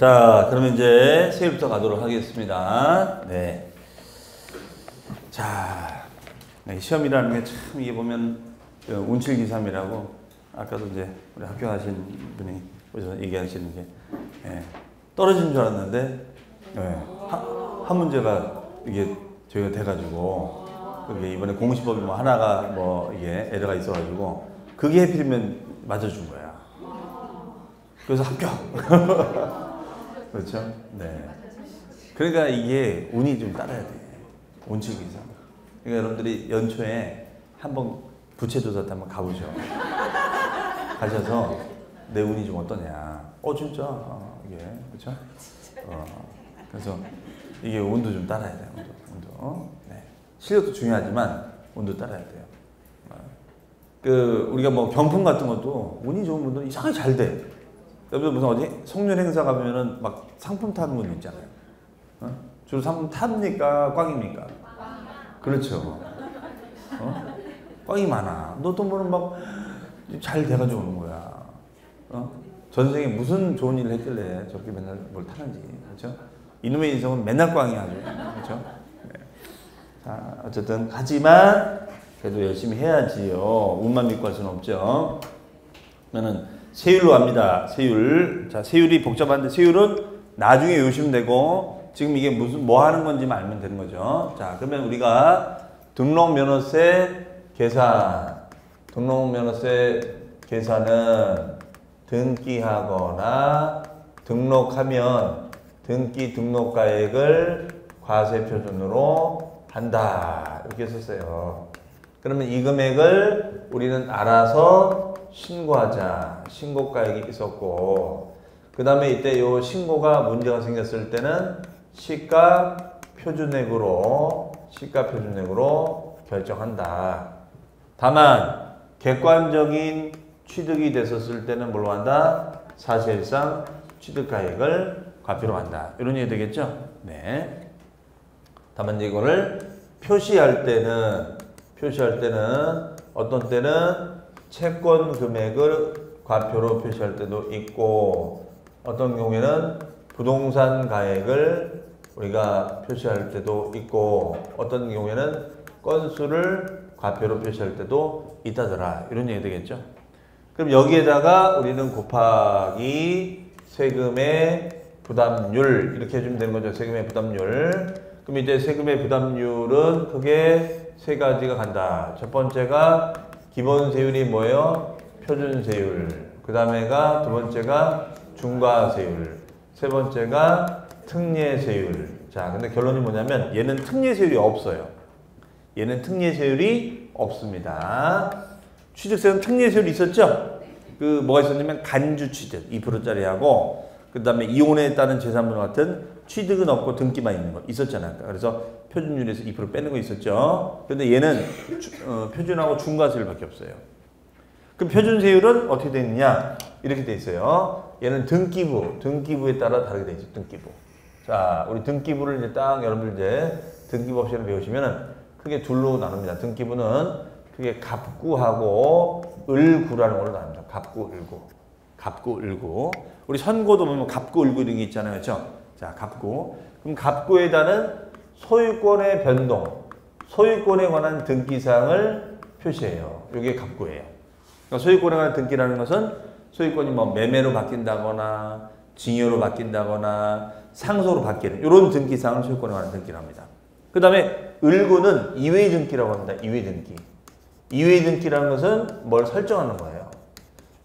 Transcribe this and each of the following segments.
자, 그러면 이제 세율부터 가도록 하겠습니다. 네. 자, 시험이라는 게 참 이게 보면 운칠기삼이라고 아까도 이제 우리 학교 가신 분이 그래서 얘기하시는 게 떨어진 줄 알았는데 한 문제가 이게 저희가 돼가지고 그게 이번에 공시법이 뭐 하나가 뭐 이게 에러가 있어가지고 그게 해필이면 맞아준 거야. 그래서 합격. 그렇죠? 네. 그러니까 이게 운이 좀 따라야 돼. 운치기삼. 그러니까 여러분들이 연초에 한번 부채조사 때 한번 가보죠. 가셔서 내 운이 좀 어떠냐. 진짜 이게 그렇죠? 그래서 이게 운도 좀 따라야 돼요. 운도. 네. 실력도 중요하지만 운도 따라야 돼요. 우리가 뭐 경품 같은 것도 운이 좋은 분들은 이상하게 잘 돼. 여러분 무슨 어디 송년 행사 가면은 막 상품 타는 분 있잖아요. 주로 상품 탑니까 꽝입니까? 그렇죠. 꽝이 많아. 너 또 뭐는 막 잘 돼가지고 오는 거야. 전생에 무슨 좋은 일을 했길래 저렇게 맨날 뭘 타는지. 그렇죠? 이놈의 인생은 맨날 꽝이 아주. 그렇죠? 네. 자, 어쨌든 하지만 그래도 열심히 해야지요. 운만 믿고 할 수는 없죠. 그러면은 세율로 갑니다. 세율. 자, 세율이 복잡한데 세율은 나중에 외우시면 되고 지금 이게 무슨 뭐 하는 건지만 알면 되는 거죠. 자, 그러면 우리가 등록면허세 계산. 등록면허세 계산은 등기하거나 등록하면 등기 등록가액을 과세표준으로 한다. 이렇게 썼어요. 그러면 이 금액을 우리는 알아서 신고하자. 신고가액이 있었고 그 다음에 이때 요 신고가 문제가 생겼을 때는 시가 표준액으로 결정한다. 다만 객관적인 취득이 됐었을 때는 뭘로 한다? 사실상 취득가액을 과표로 한다. 이런 얘기 되겠죠? 네. 다만 이거를 표시할 때는 어떤 때는 채권 금액을 과표로 표시할 때도 있고 어떤 경우에는 부동산 가액을 우리가 표시할 때도 있고 어떤 경우에는 건수를 과표로 표시할 때도 있다더라. 이런 얘기 되겠죠. 그럼 여기에다가 우리는 곱하기 세금의 부담률 이렇게 해주면 되는 거죠. 세금의 부담률. 그럼 이제 세금의 부담률은 크게 세 가지가 간다. 첫 번째가 기본세율이 뭐예요? 표준세율. 그 다음에가 두 번째가 중과세율. 세 번째가 특례세율. 자, 근데 결론이 뭐냐면 얘는 특례세율이 없어요. 얘는 특례세율이 없습니다. 취득세는 특례세율이 있었죠? 뭐가 있었냐면 간주취득 2%짜리하고 그 다음에 이혼에 따른 재산분 같은 취득은 없고 등기만 있는 거 있었잖아요. 그래서 표준율에서 2% 빼는 거 있었죠. 근데 얘는 표준하고 중과세율밖에 없어요. 그럼 표준세율은 어떻게 되어 있느냐? 이렇게 되어 있어요. 얘는 등기부에 따라 다르게 되어 있죠. 등기부. 자, 우리 등기부를 이제 딱 여러분들 이제 등기부 시간을 배우시면은 크게 둘로 나눕니다. 등기부는 크게 갑구하고 을구라는 걸로 나눕니다. 갑구, 을구. 우리 선고도 보면 갑구, 을구 이런 게 있잖아요. 그렇죠? 자, 갑구. 그럼 갑구에다는 소유권의 변동, 소유권에 관한 등기사항을 표시해요. 이게 갑구예요. 그러니까 소유권에 관한 등기라는 것은 소유권이 뭐 매매로 바뀐다거나 징여로 바뀐다거나 상소로 바뀌는 이런 등기사항을 소유권에 관한 등기를 합니다. 그 다음에 을구는 이외의 등기라고 합니다. 이외의 등기. 이외의 등기라는 것은 뭘 설정하는 거예요.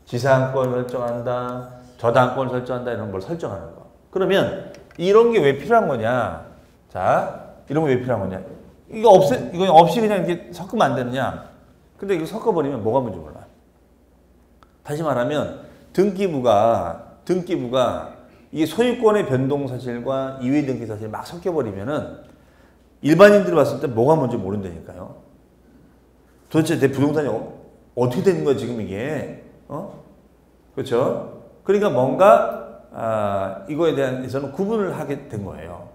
지상권을 설정한다, 저당권을 설정한다 이런 걸 설정하는 거. 그러면 이런 게 왜 필요한 거냐? 자, 이런 게 왜 필요한 거냐? 이거 없이 그냥 이렇게 섞으면 안 되느냐? 근데 이거 섞어버리면 뭐가 뭔지 몰라. 다시 말하면 등기부가 이게 소유권의 변동 사실과 이외 등기 사실 막 섞여버리면은 일반인들이 봤을 때 뭐가 뭔지 모른다니까요. 도대체 내 부동산이 어떻게 되는 거야 지금 이게? 그렇죠? 그러니까 뭔가 이거에 대해서는 구분을 하게 된 거예요.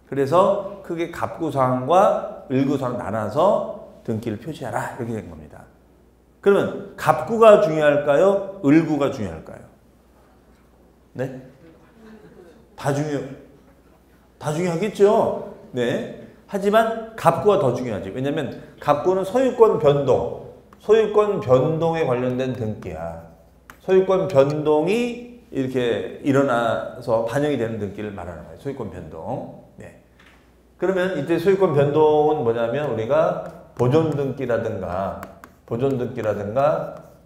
그래서 크게 갑구사항과 을구사항 나눠서 등기를 표시하라 이렇게 된 겁니다. 그러면 갑구가 중요할까요? 을구가 중요할까요? 네? 다 중요하겠죠. 네. 하지만 갑구가 더 중요하지. 왜냐면 갑구는 소유권 변동에 관련된 등기야. 소유권 변동이 이렇게 일어나서 반영이 되는 등기를 말하는 거예요. 소유권 변동. 네. 그러면 이때 소유권 변동은 뭐냐면 우리가 보존 등기라든가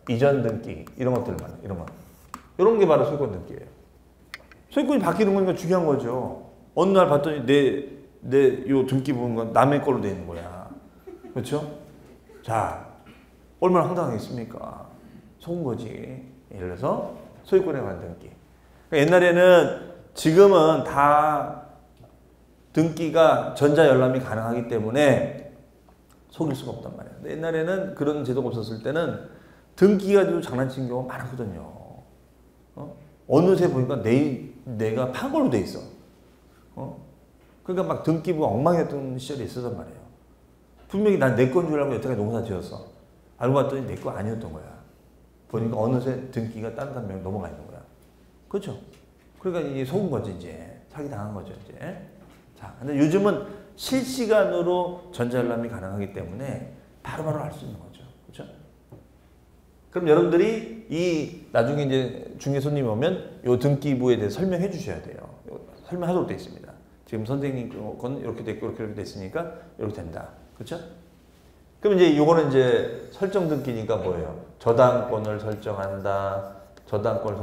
이전 등기 이런 것들 말이에요. 이런 게 바로 소유권 등기예요. 소유권이 바뀌는 거니까 중요한 거죠. 어느 날 봤더니 내 요 등기 부분은 남의 걸로 돼 있는 거야. 그렇죠? 자, 얼마나 황당하겠습니까? 속은 거지. 예를 들어서 소유권에 관한 등기. 그러니까 옛날에는 지금은 다 등기가 전자열람이 가능하기 때문에 속일 수가 없단 말이야. 근데 옛날에는 그런 제도가 없었을 때는 등기 가지고 장난치는 경우가 많았거든요. 어느새 보니까 내가 판 걸로 돼 있어. 그러니까 막 등기부가 엉망이었던 시절이 있었단 말이에요. 분명히 난 내 건 줄 알고 여태까지 농사 지었어. 알고 봤더니 내 거 아니었던 거야. 보니까 어느새 등기가 다른 사람에게 넘어가 있는 거야. 그렇죠? 그러니까 이게 속은 거지, 이제. 사기 당한 거죠, 이제. 자, 근데 요즘은 실시간으로 전자열람이 가능하기 때문에 바로바로 알 수 있는 거죠. 그렇죠? 그럼 여러분들이 나중에 이제 중개 손님이 오면 요 등기부에 대해서 설명해 주셔야 돼요. 설명하도록 되어 있습니다. 지금 선생님 건 이렇게 됐고 이렇게 됐으니까 이렇게 된다. 그렇죠? 그럼 이제 요거는 이제 설정 등기니까 뭐예요? 저당권을 설정한다. 전세권을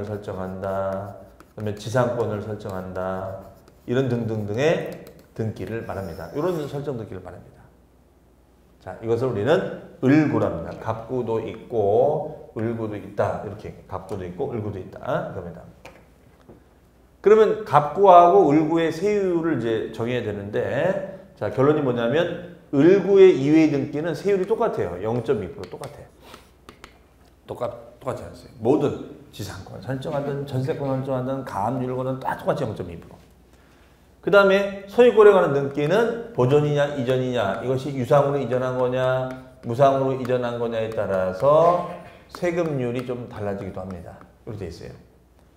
설정한다. 그다음에 지상권을 설정한다. 이런 등등등의 등기를 말합니다. 이런 설정 등기를 말합니다. 자, 이것을 우리는 을구랍니다. 갑구도 있고 을구도 있다. 이렇게 갑구도 있고 을구도 있다. 그럽니다. 그러면 갑구하고 을구의 세율을 이제 정해야 되는데, 자, 결론이 뭐냐면 을구의 이외의 등기는 세율이 똑같아요. 0.2% 똑같아요. 똑같지 않았어요. 모든 지상권 설정하든 전세권 설정하든 가압류를 거든 다 똑같이 0.2%. 그 다음에 소유권에 관한 등기는 보존이냐 이전이냐, 이것이 유상으로 이전한 거냐 무상으로 이전한 거냐에 따라서 세금률이 좀 달라지기도 합니다. 이렇게 돼 있어요.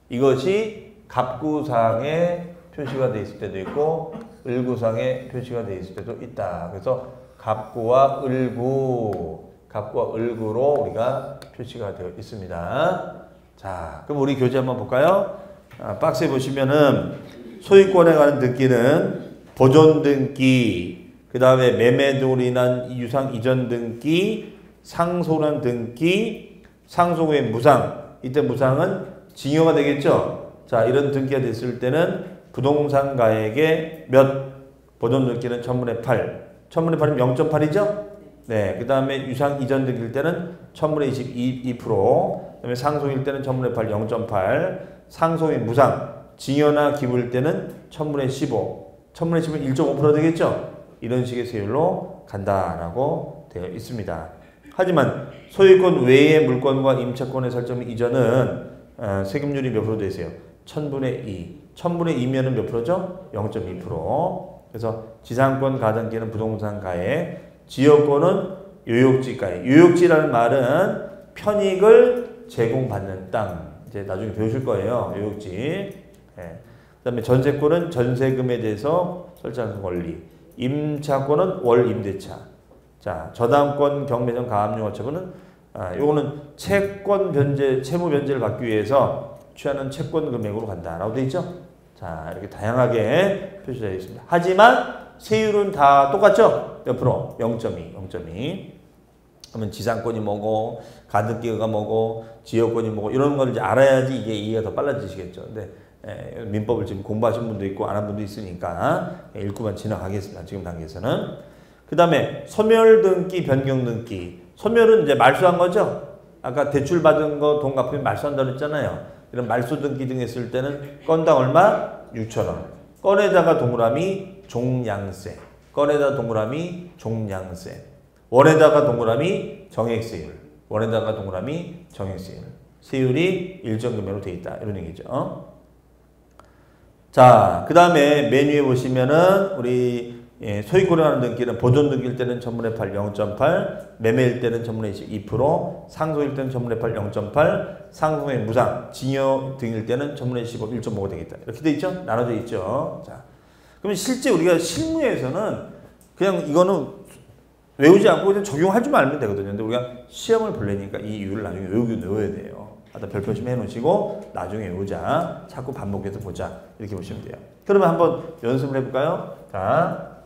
이것이 갑구상에 표시가 돼 있을 때도 있고 을구상에 표시가 돼 있을 때도 있다. 그래서 갑구와 을구로 우리가 표시가 되어 있습니다. 자, 그럼 우리 교재 한번 볼까요? 박스에 보시면은 소유권에 관한 등기는 보존 등기, 그 다음에 매매 등으로 인한 유상 이전 등기, 상속한 등기, 상속 후의 무상. 이때 무상은 징여가 되겠죠. 자, 이런 등기가 됐을 때는 부동산가액의 보존 등기는 1000분의 8. 1000분의 8이면 0.8이죠? 네. 그 다음에 유상 이전 등기일 때는 1000분의 22%. 그 다음에 상속일 때는 1000분의 8, 0.8. 상속의 무상. 징여나 기부일 때는 1000분의 15. 1000분의 15는 1.5% 되겠죠? 이런 식의 세율로 간다라고 되어 있습니다. 하지만 소유권 외의 물권과 임차권의 설정 이전은 세금률이 몇 프로 되어 있어요? 1000분의 2. 1000분의 2면은 몇 프로죠? 0.2%. 그래서 지상권 가등기는 부동산 가액, 지역권은 요역지 가액. 요역지라는 말은 편익을 제공받는 땅. 이제 나중에 배우실 거예요. 요역지. 네. 그 다음에 전세권은 전세금에 대해서 설정하는 권리. 임차권은 월 임대차. 자, 저당권, 경매전, 가압류 어처분은 요거는 채권 변제, 채무 변제를 받기 위해서 취하는 채권 금액으로 간다라고 되어 있죠. 자, 이렇게 다양하게 표시되어 있습니다. 하지만 세율은 다 똑같죠? 몇 프로? 0.2. 그러면 지상권이 뭐고, 가등기가 뭐고, 지역권이 뭐고 이런 걸 이제 알아야지 이게 이해가 더 빨라지시겠죠. 근데 민법을 지금 공부하신 분도 있고 안 한 분도 있으니까 읽고만 지나가겠습니다. 지금 단계에서는. 그 다음에 소멸 등기, 변경 등기. 소멸은 이제 말소한 거죠. 아까 대출 받은 거 돈 갚으면 말소한다고 했잖아요. 이런 말소 등기 등 했을 때는 건당 얼마? 6,000원. 건에다가 동그라미 종량세. 건에다가 동그라미 종량세. 원에다가 동그라미 정액세율. 원에다가 동그라미 정액세율. 세율이 일정 금액으로 되어 있다. 이런 얘기죠. 자, 그 다음에 메뉴에 보시면은 우리 예, 소유권에 관한 등기는 보존 등기일 때는 1000분의 8 0.8, 매매일 때는 1000분의 20 2%, 상속일 때는 1000분의 8 0.8, 상속의 무상, 징여 등일 때는 1000분의 15 1.5가 되겠다. 이렇게 돼 있죠? 나눠져 있죠. 자, 그러면 실제 우리가 실무에서는 그냥 이거는 외우지 않고 그냥 적용할 줄 알면 되거든요. 근데 우리가 시험을 보려니까 이 이유를 나중에 외워야 돼요. 하다 별표 좀 해놓으시고 나중에 외우자. 자꾸 반복해서 보자. 이렇게 보시면 돼요. 그러면 한번 연습을 해볼까요? 자,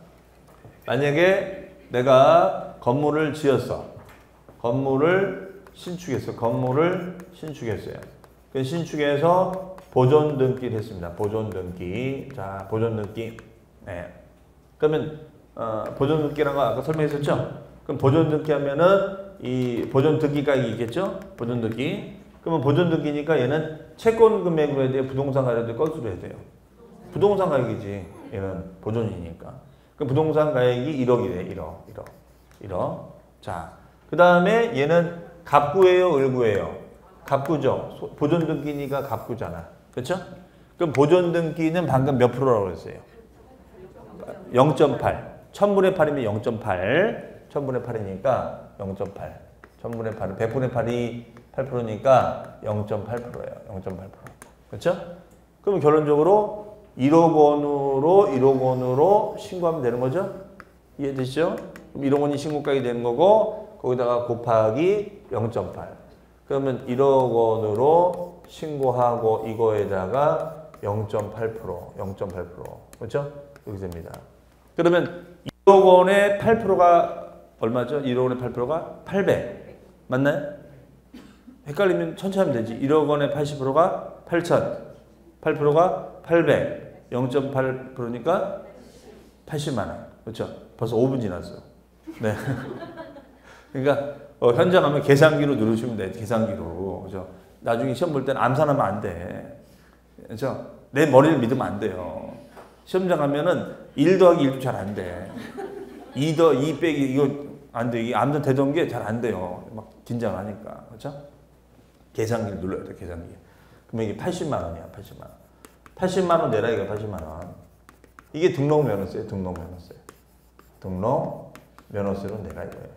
만약에 내가 건물을 지었어. 건물을 신축했어. 건물을 신축했어요. 그 신축해서 보존 등기를 했습니다. 보존 등기. 자, 보존 등기. 네. 그러면 보존 등기라는 거 아까 설명했었죠? 그럼 보존 등기 하면은 이 보존 등기 가격이 있겠죠? 보존 등기. 그러면 보존 등기니까 얘는 채권 금액으로 해야 돼요? 부동산 가격을 건수로 해야 돼요? 부동산 가격이지. 얘는 보존이니까. 그럼 부동산 가격이 1억이래. 1억. 자, 그 다음에 얘는 갑구예요? 을구예요? 갑구죠. 보존 등기니까 갑구잖아. 그렇죠? 그럼 보존 등기는 방금 몇 프로라고 그랬어요? 0.8. 1000분의 8이면 0.8. 1000분의 8이니까 0.8. 1000분의 8은 100분의 8이 8%니까 0.8%예요. 0.8%. 그렇죠? 그럼 결론적으로 1억 원으로 신고하면 되는 거죠? 이해되시죠? 그럼 1억 원이 신고가액이 되는 거고 거기다가 곱하기 0.8. 그러면 1억 원으로 신고하고 이거에다가 0.8%. 그렇죠? 이렇게 됩니다. 그러면 1억 원의 8%가 얼마죠? 1억 원의 8%가 800. 맞나요? 헷갈리면 천천히 하면 되지. 1억 원의 80%가 8,000. 8%가 800. 0.8%니까 80만 원. 그렇죠? 벌써 5분 지났어요. 네. 그러니까 현장 하면 계산기로 누르시면 돼. 계산기로. 그죠? 나중에 시험 볼 때는 암산하면 안 돼. 그렇죠? 내 머리를 믿으면 안 돼요. 시험장 가면은 1 더하기 1도 잘 안 돼. 2 빼기 이거 안 돼. 이게 암산 되던 게 잘 안 돼요. 막 긴장하니까. 그렇죠? 계산기를 눌러야 돼. 계산기. 그러면 이게 80만 원이야. 80만 원. 80만 원 내라 이거 80만 원. 이게 등록 면허세요. 등록 면허세로 내라 이거예요.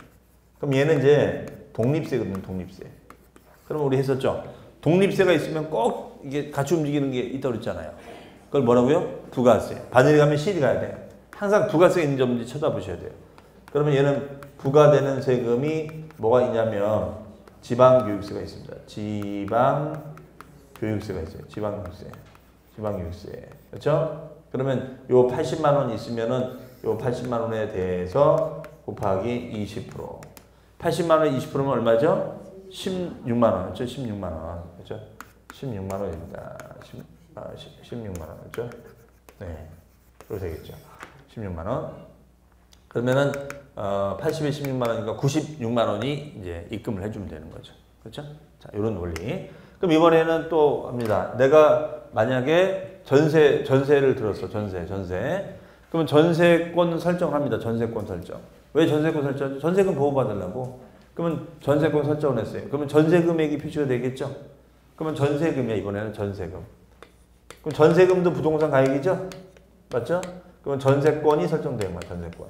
그럼 얘는 이제 독립세거든요. 독립세. 그럼 우리 했었죠. 독립세가 있으면 꼭 이게 같이 움직이는 게 있다고 그랬잖아요. 그걸 뭐라고요? 부가세. 바늘이 가면 실이 가야 돼요. 항상 부가세가 있는지 없는지 쳐다보셔야 돼요. 그러면 얘는 부과되는 세금이 뭐가 있냐면 지방교육세가 있습니다. 지방교육세가 있어요. 지방교육세. 그렇죠? 그러면 요 80만 원 있으면은 요 80만 원에 대해서 곱하기 20%. 80만 원에 20%면 얼마죠? 16만 원이죠. 16만 원. 그렇죠? 16만 원입니다. 16만 원. 그렇죠? 네. 그렇게 되겠죠. 16만 원. 그러면은 80에 16만 원이니까 96만 원이 이제 입금을 해주면 되는 거죠. 그렇죠? 자, 이런 원리. 그럼 이번에는 또 합니다. 내가 만약에 전세를 들었어. 전세. 그러면 전세권 설정을 합니다. 전세권 설정. 왜 전세권 설정? 전세금 보호받으려고. 그러면 전세권 설정을 했어요. 그러면 전세 금액이 표시가 되겠죠? 그러면 전세금이야. 이번에는 전세금. 그럼 전세금도 부동산 가액이죠? 맞죠? 그러면 전세권이 설정된 거야. 전세권.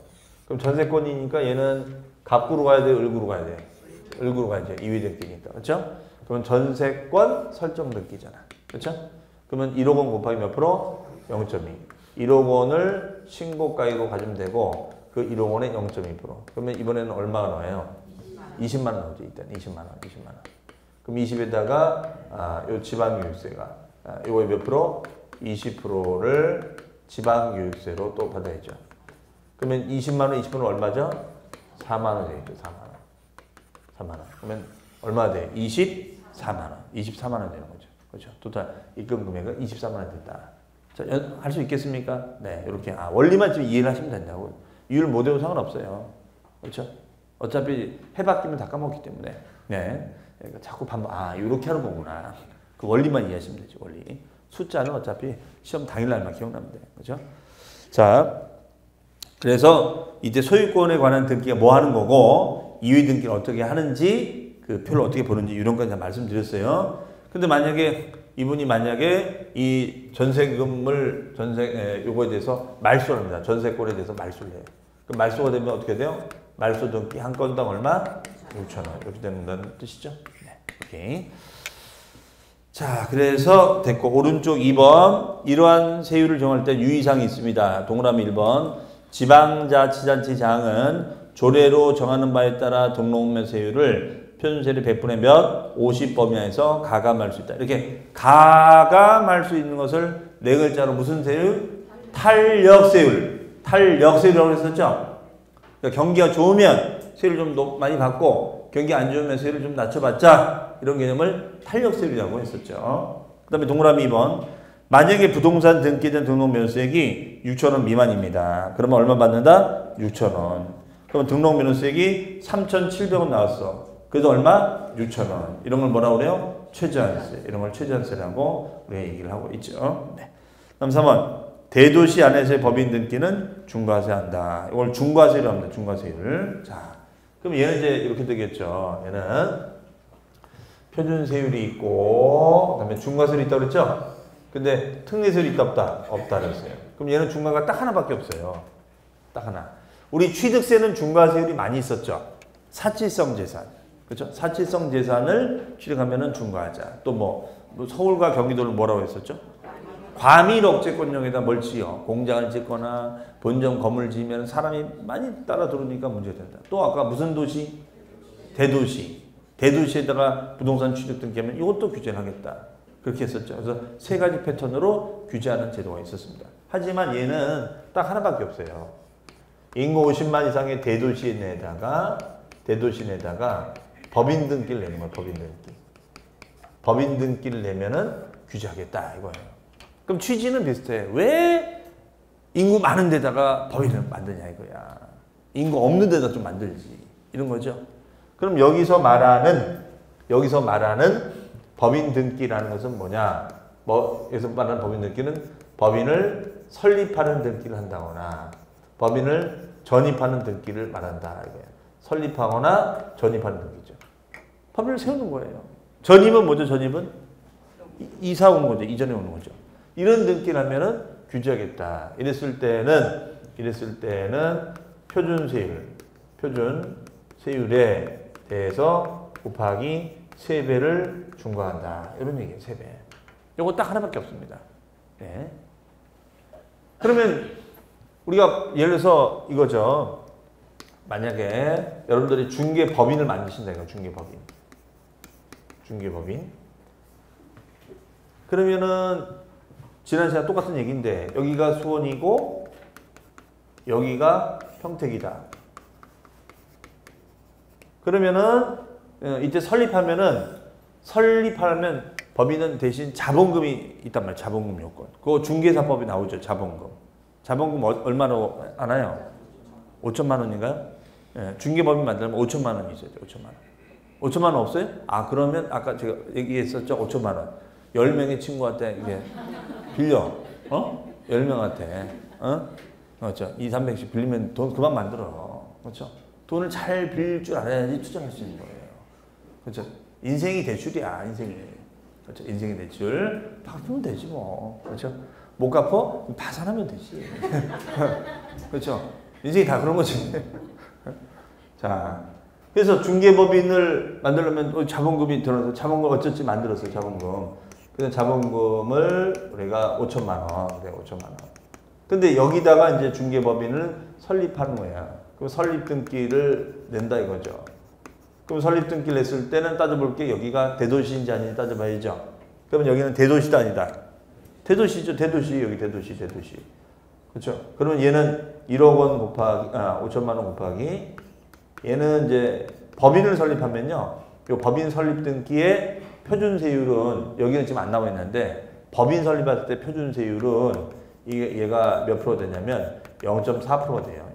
그럼 전세권이니까 얘는 갑구로 가야 돼? 을구로 가야 돼? 을구로 가야죠. 이위등기니까. 그렇죠? 그러면 전세권 설정 등기잖아. 그렇죠? 그러면 1억 원 곱하기 몇 프로? 0.2. 1억 원을 신고가액으로 가지면 되고 그 1억 원에 0.2%. 그러면 이번에는 얼마가 나와요? 20만 원 나오죠. 일단 20만 원. 그럼 20에다가 요 지방교육세가 요거에 몇 프로? 20%를 지방교육세로 또 받아야죠. 그러면 20만 원, 20%는 얼마죠? 4만 원 되겠죠. 4만 원. 그러면 얼마 돼? 24만 원. 24만 원 되는 거죠. 그렇죠? 토탈 입금 금액은 24만 원 됐다. 자, 할 수 있겠습니까? 네, 이렇게 원리만 좀 이해를 하시면 된다고. 이유를 못 외우면 상관없어요. 그렇죠? 어차피 해바뀌면 다 까먹기 때문에. 네. 그러니까 자꾸 반복, 이렇게 하는 거구나. 그 원리만 이해하시면 되죠. 원리. 숫자는 어차피 시험 당일날만 기억나면 돼요. 그렇죠? 자, 그래서 이제 소유권에 관한 등기가 뭐 하는 거고 이위 등기를 어떻게 하는지 그 표를 어떻게 보는지 이런 건 말씀드렸어요. 근데 만약에 이분이 만약에 이 전세금을 요거에 대해서 말소를 합니다. 전세권에 대해서 말소를 해요. 그럼 말소가 되면 어떻게 돼요? 말소 등기 한 건당 얼마? 6,000원. 이렇게 된다는 뜻이죠. 네. 오케이. 자, 그래서 됐고 오른쪽 2번 이러한 세율을 정할 때 유의사항이 있습니다. 동그라미 1번 지방자치단체장은 조례로 정하는 바에 따라 등록면 세율을 표준세율의 100분의 몇 50 범위에서 가감할 수 있다. 이렇게 가감할 수 있는 것을 네 글자로 무슨 세율? 탄력세율. 탄력세율이라고 했었죠. 그러니까 경기가 좋으면 세율을 좀 많이 받고 경기 안 좋으면 세율을 좀 낮춰봤자 이런 개념을 탄력세율이라고 했었죠. 그 다음에 동그라미 2번 만약에 부동산 등기된 등록면세액이 6,000원 미만입니다. 그러면 얼마 받는다? 6,000원. 그러면 등록면세액이 3,700원 나왔어. 그래서 얼마? 6,000원. 이런 걸 뭐라고 그래요? 최저한세. 이런 걸 최저한세라고 우리가 얘기를 하고 있죠. 네. 다음 3번. 대도시 안에서의 법인 등기는 중과세한다. 이걸 중과세로 합니다. 중과세율. 자, 그럼 얘는 이제 이렇게 되겠죠. 얘는 표준세율이 있고, 그 다음에 중과세율이 있다고 그랬죠? 근데 특례세율이 있다 없다? 없다 그랬어요. 그럼 얘는 중과가 딱 하나밖에 없어요. 딱 하나. 우리 취득세는 중과세율이 많이 있었죠. 사치성 재산. 그렇죠? 사치성 재산을 취득하면은 중과하자. 또 뭐 서울과 경기도를 뭐라고 했었죠? 과밀 억제권령에다 뭘 지어? 공장을 짓거나 본점 건물을 지으면 사람이 많이 따라 들어오니까 문제가 된다. 또 아까 무슨 도시? 대도시. 대도시에다가 부동산 취득 등기하면 이것도 규제를 하겠다. 그렇게 했었죠. 그래서 세 가지 패턴으로 규제하는 제도가 있었습니다. 하지만 얘는 딱 하나밖에 없어요. 인구 50만 이상의 대도시 내다가 법인 등기를 내는 거예요. 법인 등기. 법인 등기를 내면은 규제하겠다 이거예요. 그럼 취지는 비슷해. 왜 인구 많은 데다가 법인을 만드냐 이거야. 인구 없는 데다 좀 만들지. 이런 거죠. 그럼 여기서 말하는 법인 등기라는 것은 뭐냐? 여기서 말하는 법인 등기는 법인을 설립하는 등기를 한다거나 법인을 전입하는 등기를 말한다 이거예요. 설립하거나 전입하는 등기죠. 법인을 세우는 거예요. 전입은 뭐죠? 전입은 이사 오는 거죠. 이전에 오는 거죠. 이런 등기를 하면은 규제하겠다. 이랬을 때는 표준세율에 대해서 곱하기 3배를 중과한다. 이런 얘기예요. 3배. 요거 딱 하나밖에 없습니다. 네. 그러면 우리가 예를 들어서 이거죠. 만약에 여러분들이 중개법인을 만드신다 이거 중개법인. 그러면은 지난 시간 똑같은 얘기인데 여기가 수원이고 여기가 평택이다. 그러면은 이때 설립하면 법인은 대신 자본금이 있단 말이에요. 자본금 요건. 그거 중개사법이 나오죠. 자본금 얼마로 아나요? 5천만 원인가요? 예, 중개법인 만들면 5천만 원이 있어야 돼요. 5천만 원. 5천만 원 없어요? 아 그러면 아까 제가 얘기했었죠. 5천만 원. 10명의 친구한테 이게 빌려. 10명한테. 그렇죠. 2, 300씩 빌리면 돈 그만 만들어. 그렇죠. 돈을 잘 빌릴 줄 알아야지 투자할 수 있는 거예요. 그렇죠. 인생이 대출이야. 그렇죠. 인생이 대출. 갚으면 되지 뭐. 그렇죠. 못 갚어? 파산하면 되지. 그렇죠. 인생이 다 그런 거지. 자, 그래서 중개법인을 만들려면 자본금이 들어서 자본금 어쩌지 만들었어요. 자본금. 그래서 자본금을 우리가 5천만 원. 그래 5천만 원. 근데 여기다가 이제 중개법인을 설립하는 거야. 그럼 설립 등기를 낸다 이거죠. 그럼 설립 등기를 냈을 때는 따져볼 게 여기가 대도시인지 아닌지 따져봐야죠. 그러면 여기는 대도시다 아니다. 대도시죠. 대도시. 여기 대도시. 그렇죠. 그러면 얘는 1억 원 곱하기 5천만 원 곱하기 얘는 이제 법인을 설립하면요. 이 법인 설립 등기의 표준세율은 여기는 지금 안 나와 있는데 법인 설립할 때 표준세율은 얘가 몇 프로 되냐면 0.4%가 돼요.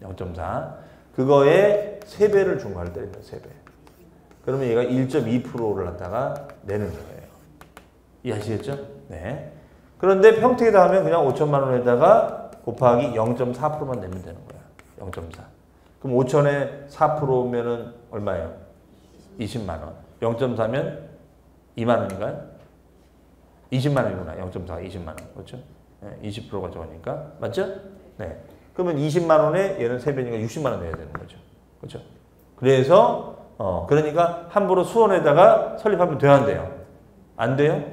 0.4. 그거에 3배를 중과를 때립니다. 3배. 그러면 얘가 1.2%를 갖다가 내는 거예요. 이해하시겠죠? 네. 그런데 평택에다 하면 그냥 5천만 원에다가 곱하기 0.4%만 내면 되는 거야. 0.4. 그럼 5천에 4%면은 얼마예요? 20만 원. 0.4면 2만 원인가요? 20만 원이구나. 0.4가 20만 원. 그렇죠? 네, 20%가 적으니까. 맞죠? 네. 그러면 20만 원에 얘는 3배니까 60만 원 내야 되는 거죠. 그렇죠? 그래서 그러니까 함부로 수원에다가 설립하면 돼요, 안 돼요? 안 돼요?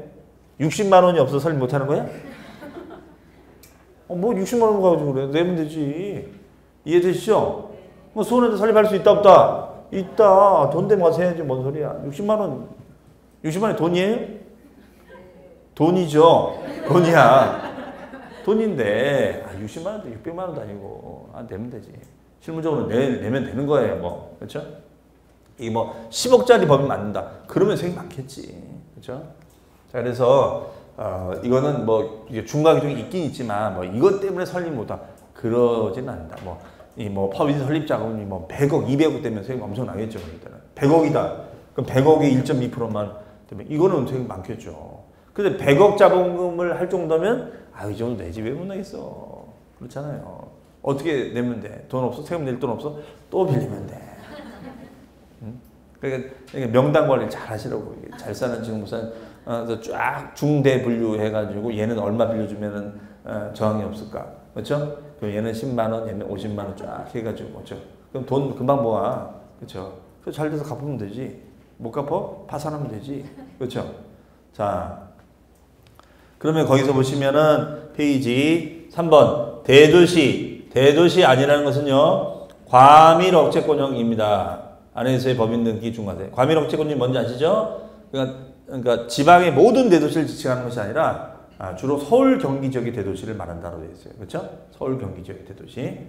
60만 원이 없어서 설립 못 하는 거야? 뭐 60만 원 가지고 그래. 내면 되지. 이해되시죠? 뭐 수원에도 설립할 수 있다, 없다? 있다. 돈 되면 가서 해야지. 뭔 소리야. 60만 원. 60만 원이 돈이에요? 돈이죠. 돈이야. 돈인데 60만 원도 600만 원도 아니고 내면 되지. 실무적으로 내면 되는 거예요. 뭐 그렇죠? 이 뭐 10억짜리 법인 맞는다. 그러면 생각 많겠지. 그렇죠? 자, 그래서 이거는 뭐 이게 중과 규정이 있긴 있지만 뭐 이것 때문에 설립 못하 그러지는 않는다. 뭐 법인 설립 자금이 뭐 100억, 200억 되면 세금 엄청 나겠죠. 그러니까 100억이다. 그럼 100억의 1.2%만 되면 이거는 세금 많겠죠. 근데 100억 자본금을 할 정도면 이 정도 내지 왜 못 내겠어. 그렇잖아요. 어떻게 내면 돼? 돈 없어? 세금 낼 돈 없어? 또 빌리면 돼. 응? 그러니까 명당 관리 잘 하시라고. 잘 사는 지금 무슨 쫙 중대 분류해가지고 얘는 얼마 빌려주면은 저항이 없을까? 그렇죠? 그럼 얘는 10만 원, 얘는 50만 원 쫙 해가지고 그렇죠? 그럼 돈 금방 모아. 그렇죠? 그래서 잘 돼서 갚으면 되지. 못 갚아? 파산하면 되지. 그렇죠? 자. 그러면 거기서 보시면은 페이지 3번 대도시 아니라는 것은요 과밀 억제권형입니다. 안에서의 법인 등기 중과세. 과밀 억제권형이 뭔지 아시죠? 그러니까 지방의 모든 대도시를 지칭하는 것이 아니라 주로 서울 경기 지역의 대도시를 말한다고 되어 있어요. 그렇죠? 서울 경기 지역의 대도시.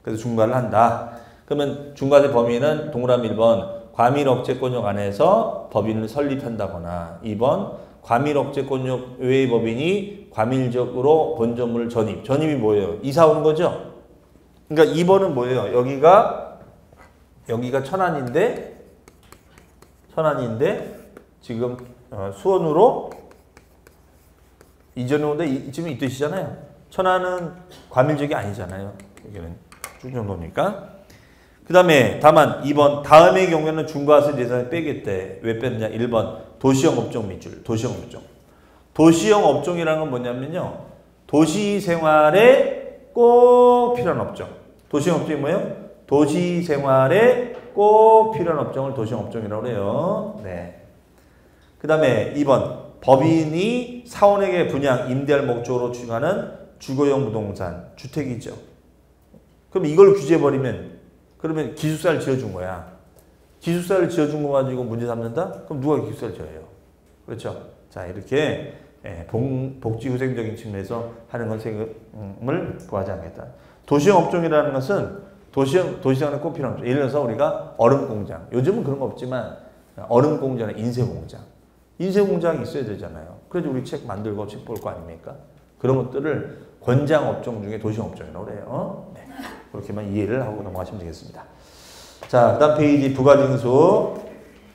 그래서 중과를 한다. 그러면 중과세 범위는 동그라미 1번 과밀 억제권형 안에서 법인을 설립한다거나 2번 과밀 억제권역 외의 법인이 과밀적으로 본점을 전입이 뭐예요? 이사 오는 거죠? 그러니까 2번은 뭐예요? 여기가 천안인데 지금 수원으로 이전에 온데 지금 이 뜻이잖아요. 천안은 과밀적이 아니잖아요. 여기는 쭉 정도니까. 그 다음에 다만 2번 다음의 경우에는 중과세 대상에 빼겠대. 왜 뺐느냐? 1번 도시형 업종 밑줄. 도시형 업종. 도시형 업종이라는 건 뭐냐면요. 도시 생활에 꼭 필요한 업종. 도시형 업종이 뭐예요? 도시 생활에 꼭 필요한 업종을 도시형 업종이라고 해요. 네. 그 다음에 2번 법인이 사원에게 분양, 임대할 목적으로 추진하는 주거용 부동산, 주택이죠. 그럼 이걸 규제해버리면 그러면 기숙사를 지어준 거야. 기숙사를 지어준 거 가지고 문제 삼는다? 그럼 누가 기숙사를 지어요? 그렇죠? 자, 이렇게 복지후생적인 측면에서 하는 건 세금을 부과하지 않겠다. 도시형 업종이라는 것은 도시생활에 꼭 필요한 업종. 예를 들어서 우리가 얼음공장. 요즘은 그런 거 없지만 얼음공장이나 인쇄공장. 인쇄공장이 있어야 되잖아요. 그래서 우리 책 만들고 책 볼 거 아닙니까? 그런 것들을 권장 업종 중에 도시형 업종이라고 그래요. 네. 그렇게만 이해를 하고 넘어가시면 되겠습니다. 자, 다음 페이지 부가징수.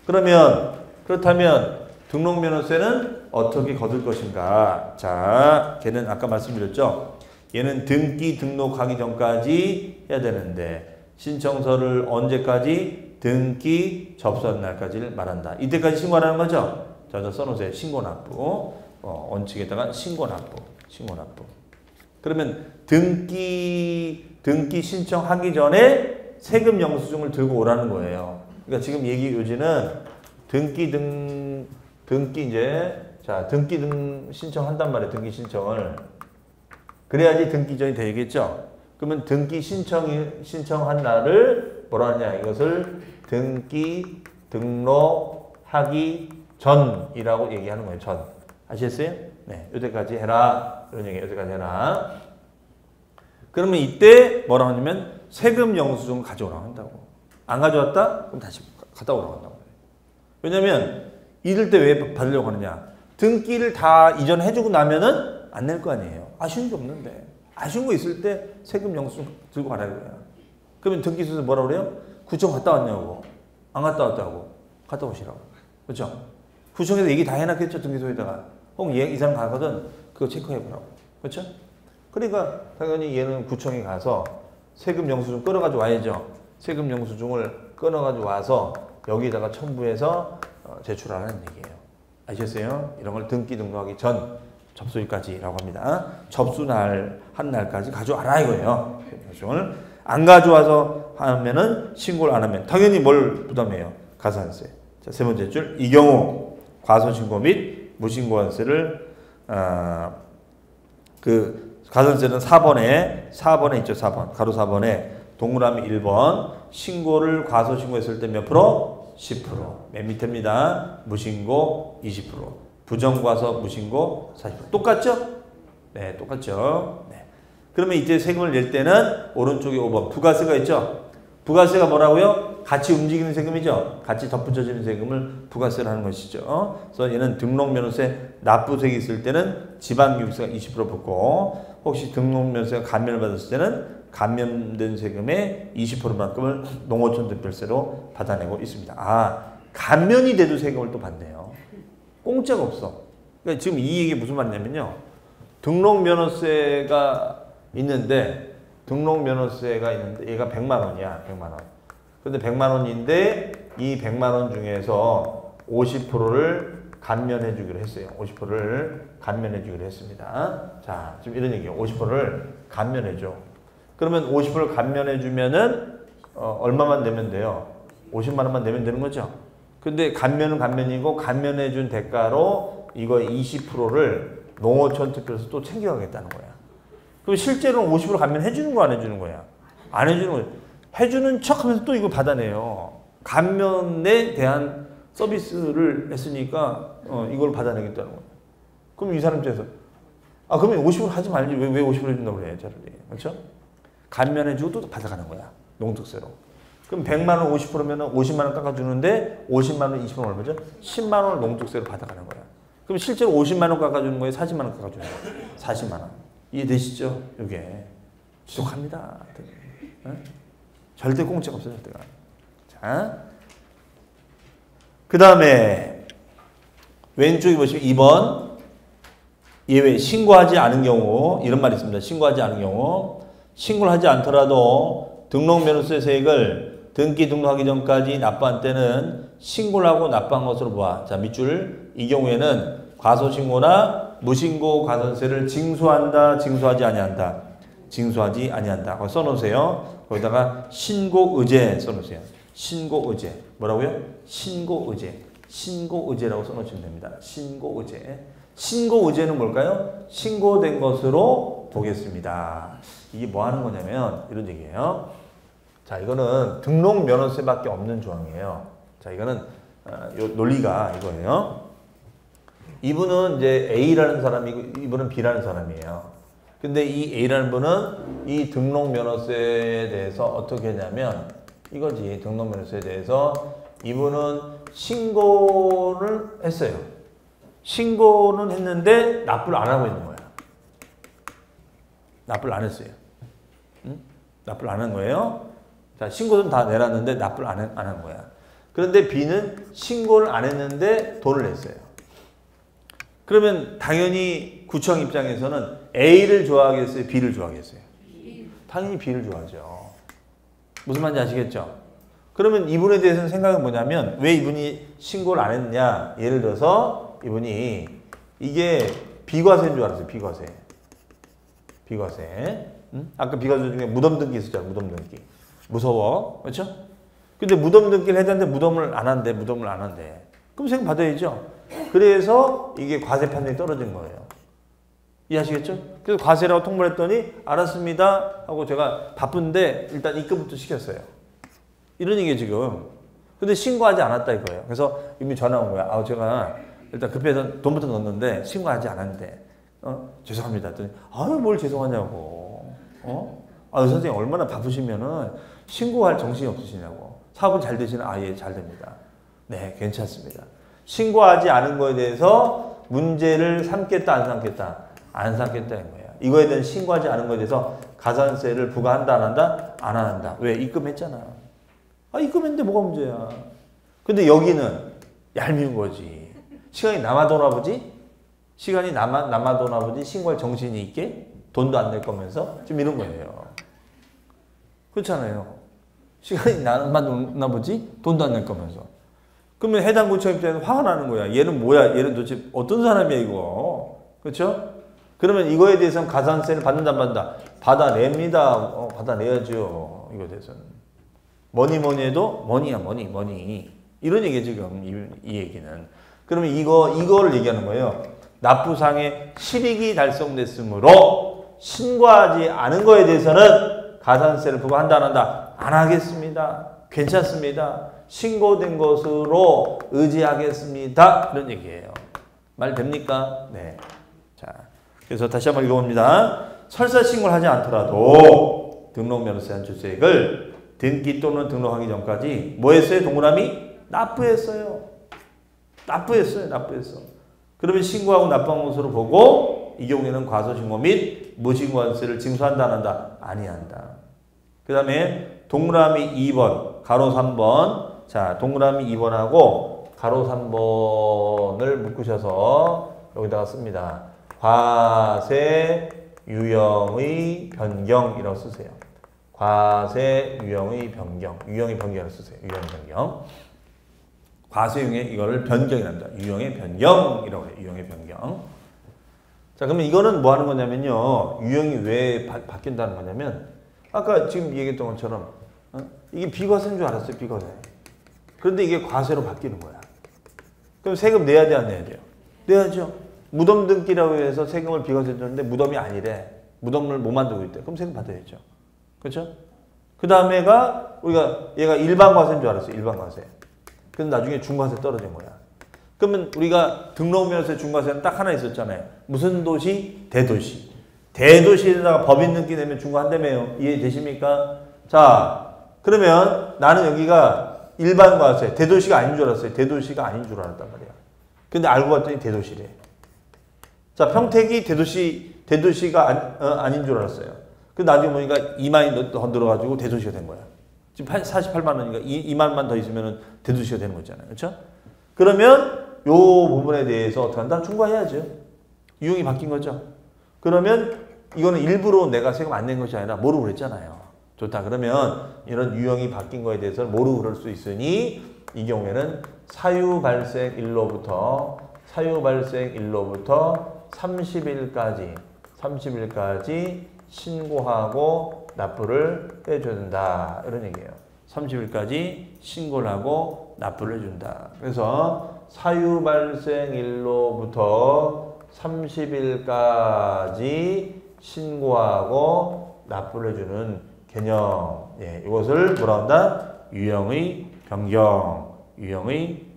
그렇다면 등록면허세는 어떻게 거둘 것인가? 자, 걔는 아까 말씀드렸죠. 얘는 등기 등록하기 전까지 해야 되는데 신청서를 언제까지? 등기 접수한 날까지를 말한다. 이때까지 신고하라는 거죠? 자, 저 써놓으세요. 신고납부. 원칙에다가 신고납부. 그러면 등기 신청하기 전에 세금 영수증을 들고 오라는 거예요. 그러니까 지금 얘기 요지는 등기 신청한단 말이에요. 등기 신청을. 그래야지 등기전이 되겠죠. 그러면 등기 신청한 날을 뭐라 하냐? 이것을 등기 등록하기 전이라고 얘기하는 거예요. 전. 아시겠어요? 네. 요때까지 해라. 이런 얘기 요때까지 해라. 그러면 이때 뭐라 하냐면 세금 영수증을 가져오라고 한다고. 안 가져왔다? 그럼 다시 갖다 오라고 한다고. 왜냐면 이럴 때 왜 받으려고 하느냐? 등기를 다 이전해주고 나면은 안 낼 거 아니에요. 아쉬운 게 없는데. 아쉬운 거 있을 때 세금 영수증 들고 가라 이거야. 그러면 등기소에서 뭐라 그래요? 구청 갔다 왔냐고. 안 갔다 왔다고. 갔다 오시라고. 그렇죠? 구청에서 얘기 다 해놨겠죠. 등기소에다가. 혹은 이 사람 가거든. 그거 체크해보라고. 그렇죠? 그러니까 당연히 얘는 구청에 가서 세금 영수증 끊어가지고 와야죠. 세금 영수증을 끊어가지고 와서 여기다가 첨부해서 제출하라는 얘기예요. 아시겠어요? 이런 걸 등기 등록하기 전 접수일까지라고 합니다. 접수날 한 날까지 가져와라 이거예요. 영수증을 안 가져와서 하면은 신고를 안 하면 당연히 뭘 부담해요? 가산세. 자, 세 번째 줄, 이 경우 과소신고 및 무신고한세를 그 가산세는 4번에 있죠. 4번 가로 4번에 동그라미 1번 신고를 과소신고했을 때 몇 프로? 10%. 맨 밑입니다. 무신고 20%. 부정과소 무신고 40%. 똑같죠? 네, 똑같죠. 네. 그러면 이때 세금을 낼 때는 오른쪽에 5번 부가세가 있죠? 부가세가 뭐라고요? 같이 움직이는 세금이죠? 같이 덧붙여지는 세금을 부가세를 하는 것이죠. 그래서 얘는 등록면허세 납부세액이 있을 때는 지방교육세가 20% 붙고 혹시 등록면허세가 감면을 받았을 때는 감면된 세금의 20%만큼을 농어촌 특별세로 받아내고 있습니다. 아, 감면이 돼도 세금을 또 받네요. 공짜가 없어. 그러니까 지금 이 얘기 무슨 말이냐면요. 등록면허세가 있는데 얘가 100만 원이야. 100만 원. 근데 100만 원인데 이 100만 원 중에서 50%를 감면해 주기로 했어요. 50%를 감면해 주기로 했습니다. 자, 지금 이런 얘기예요. 50%를 감면해 줘. 그러면 50%를 감면해 주면은 얼마만 내면 돼요? 50만 원만 내면 되는 거죠. 근데 감면은 감면이고 감면해 준 대가로 이거 20%를 농어촌 특별에서 또 챙겨가겠다는 거야. 그럼 실제로는 50% 감면해 주는 거 안 해주는 거야? 안 해주는 거야. 해주는 척 하면서 또 이걸 받아내요. 감면에 대한 서비스를 했으니까 이걸 받아내겠다는 거야. 그럼 이 사람 입장에서 그러면 50% 하지 말지 왜 50% 해준다고 그래 차라리. 그렇죠? 감면해주고 또 받아가는 거야. 농특세로. 그럼 100만 원 50%면 50만 원 깎아주는데 50만 원 20만 원 얼마죠? 10만 원을 농특세로 받아가는 거야. 그럼 실제로 50만 원 깎아주는 거예요? 40만 원 깎아주는 거예요? 40만 원. 이해되시죠? 이게 지속합니다. 절대 공짜가 없어요. 절대가. 자, 그 다음에 왼쪽에 보시면 2번 예외 신고하지 않은 경우 이런 말이 있습니다. 신고하지 않은 경우 신고를 하지 않더라도 등록면허세 세액을 등기 등록하기 전까지 납부한 때는 신고를 하고 납부한 것으로 보아. 자, 밑줄 이 경우에는 과소신고나 무신고 가산세를 징수한다, 징수하지 아니한다. 징수하지 아니한다. 거기 써놓으세요. 거기다가 신고의제 써놓으세요. 신고의제. 뭐라고요? 신고의제. 신고의제라고 써놓으시면 됩니다. 신고의제. 신고의제는 뭘까요? 신고된 것으로 보겠습니다. 이게 뭐 하는 거냐면 이런 얘기예요. 자, 이거는 등록면허세밖에 없는 조항이에요. 자, 이거는 요 논리가 이거예요. 이분은 이제 A라는 사람이고 이분은 B라는 사람이에요. 근데 이 A라는 분은 이 등록면허세에 대해서 어떻게 했냐면 이거지. 등록면허세에 대해서 이분은 신고를 했어요. 신고는 했는데 납부를 안 하고 있는 거야. 납부를 안 했어요. 응? 납부를 안 한 거예요. 자, 신고는 다 내놨는데 납부를 안 한 거야. 그런데 B는 신고를 안 했는데 돈을 냈어요. 그러면 당연히 구청 입장에서는 A를 좋아하겠어요? B를 좋아하겠어요? 당연히 B를 좋아하죠. 무슨 말인지 아시겠죠? 그러면 이분에 대해서는 생각은 뭐냐면 왜 이분이 신고를 안 했냐? 예를 들어서 이분이 이게 비과세인 줄 알았어요. 비과세. 비과세. 응? 아까 비과세 중에 무덤 등기 있었잖아요. 무덤 등기. 무서워. 그렇죠? 근데 무덤 등기를 해야 되는데 무덤을 안 한대. 무덤을 안 한대. 그럼 세금 받아야죠. 그래서 이게 과세 판정이 떨어진 거예요. 이해하시겠죠? 그래서 과세라고 통보를 했더니 알았습니다 하고 제가 바쁜데 일단 입금부터 시켰어요. 이런 얘기예요 지금. 근데 신고하지 않았다 이거예요. 그래서 이미 전화 온 거야. 제가 일단 급해서 돈부터 넣었는데 신고하지 않았는데 죄송합니다 했더니 뭘 죄송하냐고. 선생님 얼마나 바쁘시면은 신고할 정신이 없으시냐고. 사업은 잘 되시나? 예, 잘 됩니다. 네, 괜찮습니다. 신고하지 않은 거에 대해서 문제를 삼겠다 안 삼겠다? 안 삼겠다는 거예요. 이거에 대한 신고하지 않은 거에 대해서 가산세를 부과한다 안 한다? 안 한다. 왜? 입금했잖아. 입금했는데 뭐가 문제야. 근데 여기는 얄미운 거지. 시간이 남아도나 보지? 시간이 남아도나 보지? 신고할 정신이 있게? 돈도 안 낼 거면서? 지금 이런 거예요. 그렇잖아요. 시간이 남아도나 보지? 돈도 안 낼 거면서. 그러면 해당 구청 입장에서 화가 나는 거야. 얘는 뭐야? 얘는 도대체 어떤 사람이야 이거? 그렇죠? 그러면 이거에 대해서는 가산세를 받는다 안 받는다? 받아냅니다. 받아내야죠. 이거에 대해서는. 뭐니 해도 머니야 머니. 이런 얘기야 지금 이 얘기는. 그러면 이거를 얘기하는 거예요. 납부상의 실익이 달성됐으므로 신고하지 않은 거에 대해서는 가산세를 부과한다 안 한다? 안 하겠습니다. 괜찮습니다. 신고된 것으로 의지하겠습니다. 이런 얘기예요. 말 됩니까? 네. 자, 그래서 다시 한번 읽어봅니다. 설사 신고를 하지 않더라도 등록면허세 한출세액을 등기 또는 등록하기 전까지 뭐 했어요? 동그라미? 납부했어요. 납부했어. 그러면 신고하고 납부한 것으로 보고 이 경우에는 과소신고 및 무신고한세를 징수한다 안 한다? 아니한다. 그 다음에 동그라미 2번, 가로 3번. 자, 동그라미 2번하고 가로 3번을 묶으셔서 여기다가 씁니다. 과세 유형의 변경이라고 쓰세요. 과세 유형의 변경. 유형의 변경을 쓰세요. 유형의 변경. 과세유형의 이거를 변경이랍니다. 유형의 변경이라고 해요. 유형의 변경. 자, 그러면 이거는 뭐 하는 거냐면요. 유형이 왜 바뀐다는 거냐면 아까 지금 얘기했던 것처럼 이게 비과세인 줄 알았어요. 비과세. 그런데 이게 과세로 바뀌는 거야. 그럼 세금 내야 돼 안 내야 돼요? 내야죠. 무덤 등기라고 해서 세금을 비과세 줬는데 무덤이 아니래. 무덤을 못 만들고 있대. 그럼 세금 받아야죠. 그렇죠? 그 다음에가 얘가 일반 과세인 줄 알았어요. 일반 과세. 근데 나중에 중과세 떨어진 거야. 그러면 우리가 등록면허세 중과세는 딱 하나 있었잖아요. 무슨 도시? 대도시. 대도시에다가 법인 등기 내면 중과한다며요. 이해되십니까? 자, 그러면 나는 여기가 일반 과세, 대도시가 아닌 줄 알았어요. 대도시가 아닌 줄 알았단 말이야. 근데 알고 봤더니 대도시래. 자, 평택이 대도시가 아닌 줄 알았어요. 근데 나중에 보니까 2만이 더 들어가지고 대도시가 된 거야. 지금 48만 원이니까 2만만 더 있으면 대도시가 되는 거잖아요. 그렇죠? 그러면 요 부분에 대해서 어떻게 한다? 중과해야죠. 유형이 바뀐 거죠. 그러면 이거는 일부러 내가 세금 안 낸 것이 아니라 모르고 그랬잖아요. 좋다. 그러면 이런 유형이 바뀐 거에 대해서 모르고 그럴 수 있으니 이 경우에는 사유 발생 일로부터 30일까지 신고하고 납부를 해줘야 된다. 이런 얘기예요. 30일까지 신고를 하고 납부를 해준다. 그래서 사유 발생일로부터 30일까지 신고하고 납부를 해주는 개념. 예, 이것을 뭐라 한다? 유형의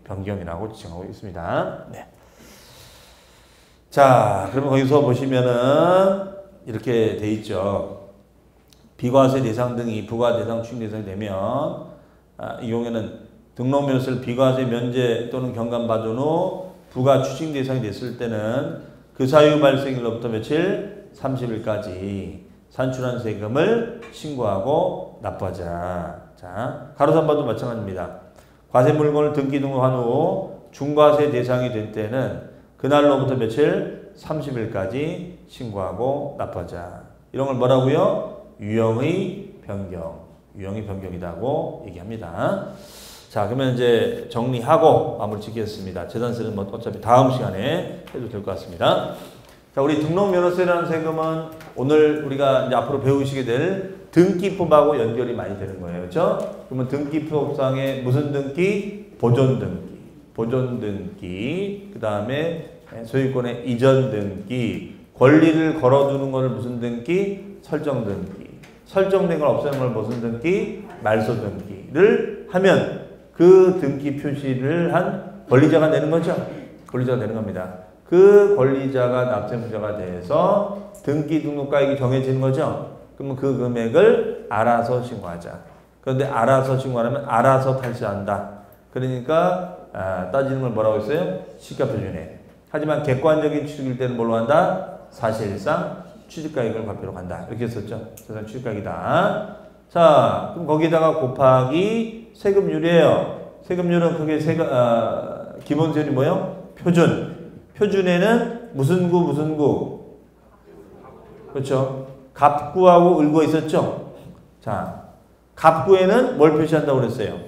변경이라고 지칭하고 있습니다. 네. 자, 그러면 거기서 보시면은 이렇게 돼 있죠. 비과세 대상 등이 부과 대상 추징 대상이 되면 이 경우에는 등록면허세를 비과세 면제 또는 경감 받은 후 부과 추징 대상이 됐을 때는 그 사유 발생일로부터 며칠? 30일까지 산출한 세금을 신고하고 납부하자. 자, 가로 3번도 마찬가지입니다. 과세 물건을 등기 등록한 후 중과세 대상이 된 때는 그날로부터 며칠? 30일까지 신고하고 납부하자. 이런 걸 뭐라고요? 유형의 변경이라고 얘기합니다. 자, 그러면 이제 정리하고 마무리 짓겠습니다. 재산세는 뭐 어차피 다음 시간에 해도 될 것 같습니다. 자, 우리 등록면허세라는 세금은 오늘 우리가 이제 앞으로 배우시게 될 등기법하고 연결이 많이 되는 거예요. 그렇죠? 그러면 등기법상의 무슨 등기? 보존 등기. 그 다음에 소유권의 이전 등기. 권리를 걸어두는 것을 무슨 등기? 설정 등기. 설정된 걸 없애는 걸 무슨 등기? 말소 등기를 하면 그 등기 표시를 한 권리자가 내는 거죠. 권리자가 되는 겁니다. 그 권리자가 납세무자가 돼서 등기 등록가액이 정해지는 거죠. 그러면 그 금액을 알아서 신고하자. 그런데 알아서 신고하면 알아서 탈세한다. 그러니까 따지는 걸 뭐라고 했어요? 시가표준에. 하지만 객관적인 취득일 때는 뭘로 한다? 사실상 취득가액을 과표로 간다. 이렇게 했었죠. 사실상 취득가액이다. 자, 그럼 거기다가 곱하기 세금률이에요. 세금률은 그게 기본세율이 뭐예요? 표준에는 무슨 구? 그렇죠. 갑구하고 을구가 있었죠. 자, 갑구에는 뭘 표시한다고 그랬어요?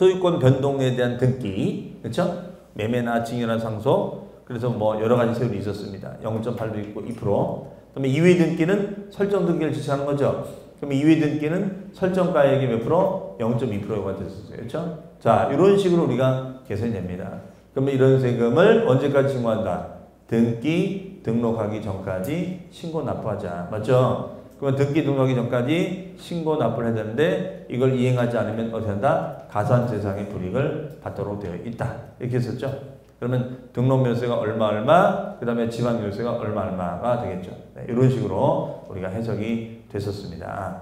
소유권 변동에 대한 등기, 그렇죠? 매매나 증여나 상속, 그래서 뭐 여러 가지 세율이 있었습니다. 0.8도 있고 2%. 그다음에 이외 등기는 설정 등기를 지칭하는 거죠. 그럼 이외 등기는 설정가액이 몇 프로? 0.2%가 됐었어요. 그렇죠? 자, 이런 식으로 우리가 계산이 됩니다. 그러면 이런 세금을 언제까지 신고한다? 등기 등록하기 전까지 신고 납부하자. 맞죠? 그러면 등기 등록하기 전까지 신고 납부를 해야 되는데 이걸 이행하지 않으면 어떻게 한다? 가산세상의 불이익을 받도록 되어 있다. 이렇게 했었죠. 그러면 등록면세가 얼마, 그 다음에 지방요세가 얼마가 되겠죠. 네, 이런 식으로 우리가 해석이 됐었습니다.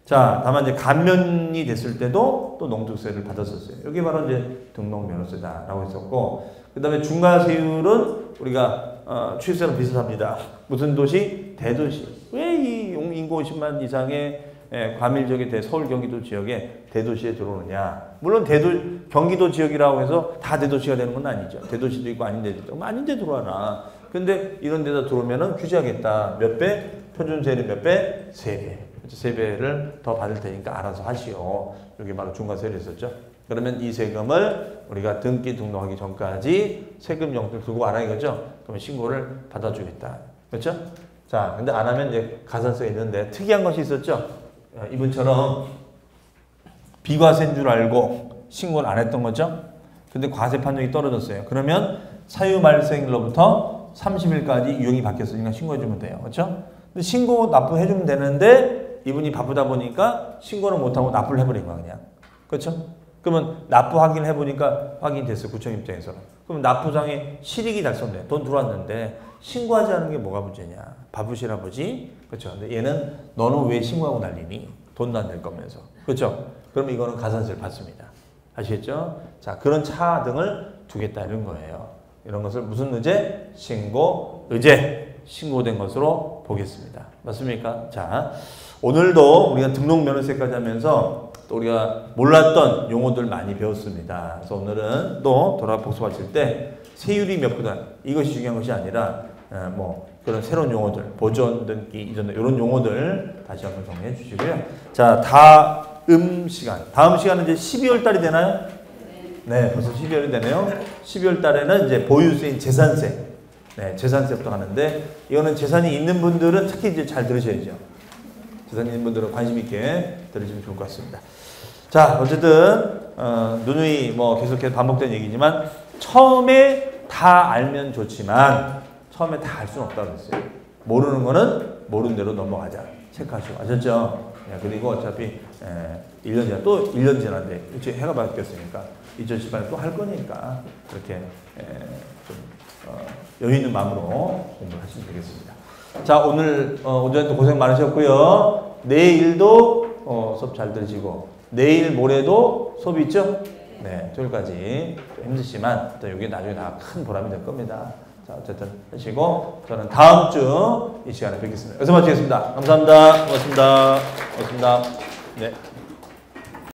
자, 다만 이제 감면이 됐을 때도 또 농특세를 받았었어요. 이게 바로 이제 등록면허세다라고 했었고, 그 다음에 중과세율은 우리가 취득세랑 비슷합니다. 무슨 도시? 대도시. 왜 이 인구 50만 이상의 과밀지역의 서울 경기도 지역에 대도시에 들어오느냐? 물론 경기도 지역이라고 해서 다 대도시가 되는 건 아니죠. 대도시도 있고 아닌 데도 있고 아닌 데 들어와라. 근데 이런 데다 들어오면은 규제하겠다. 몇 배? 표준세율이 몇 배? 3배. 3배를 더 받을 테니까 알아서 하시오. 여기 바로 중과세율이 있었죠. 그러면 이 세금을 우리가 등기 등록하기 전까지 세금 영수증 들고 와라 이거죠. 그러면 신고를 받아주겠다. 그렇죠? 자, 근데 안 하면 이제 가산세가 있는데 특이한 것이 있었죠. 이분처럼 비과세인 줄 알고 신고를 안 했던 거죠. 근데 과세 판정이 떨어졌어요. 그러면 사유 발생일로부터 30일까지 유형이 바뀌었으니까 신고해주면 돼요. 그렇죠? 근데 신고 납부해주면 되는데 이분이 바쁘다 보니까 신고를 못하고 납부를 해버린 거야 그냥. 그렇죠? 그러면 납부 확인을 해보니까 확인됐어요. 구청 입장에서는. 그럼 납부상에 실익이 달성돼. 돈 들어왔는데 신고하지 않은 게 뭐가 문제냐. 바쁘시라 보지. 그렇죠? 근데 얘는 너는 왜 신고하고 난리니? 돈도 안 낼 거면서. 그렇죠? 그러면 이거는 가산세를 받습니다. 아시겠죠? 자, 그런 차 등을 두겠다 이런 거예요. 이런 것을 무슨 의제? 신고 의제. 신고된 것으로 보겠습니다. 맞습니까? 자, 오늘도 우리가 등록면허세까지 하면서 또 우리가 몰랐던 용어들 많이 배웠습니다. 그래서 오늘은 또 돌아 복습하실 때 세율이 몇 프로다 이것이 중요한 것이 아니라 뭐 그런 새로운 용어들, 보존 등기 이전 이런 용어들 다시 한번 정리해 주시고요. 자, 다음 시간은 이제 12월 달이 되나요? 네, 벌써 12월이 되네요. 12월 달에는 이제 보유세인 재산세, 네, 재산세부터 하는데 이거는 재산이 있는 분들은 특히 이제 잘 들으셔야죠. 재산이 있는 분들은 관심 있게 들으시면 좋을 것 같습니다. 자, 어쨌든 누누이 뭐 계속해서 반복된 얘기지만 처음에 다 알면 좋지만 처음에 다 알 수는 없다고 했어요. 모르는 거는 모르는 대로 넘어가자. 체크하시고 아셨죠? 네, 그리고 어차피 1년 지나 또 1년 지났는데 이제 해가 바뀌었으니까 2018년 또 할 거니까 그렇게 좀 여유 있는 마음으로 공부를 하시면 되겠습니다. 자, 오늘 오전에도 고생 많으셨고요. 내일도 수업 잘 들으시고 내일 모레도 수업이 있죠? 네, 토요일까지 힘드시지만 또 여기 나중에 다 큰 보람이 될 겁니다. 자, 어쨌든 하시고 저는 다음 주 이 시간에 뵙겠습니다. 여기서 마치겠습니다. 감사합니다. 고맙습니다. 고맙습니다. 네.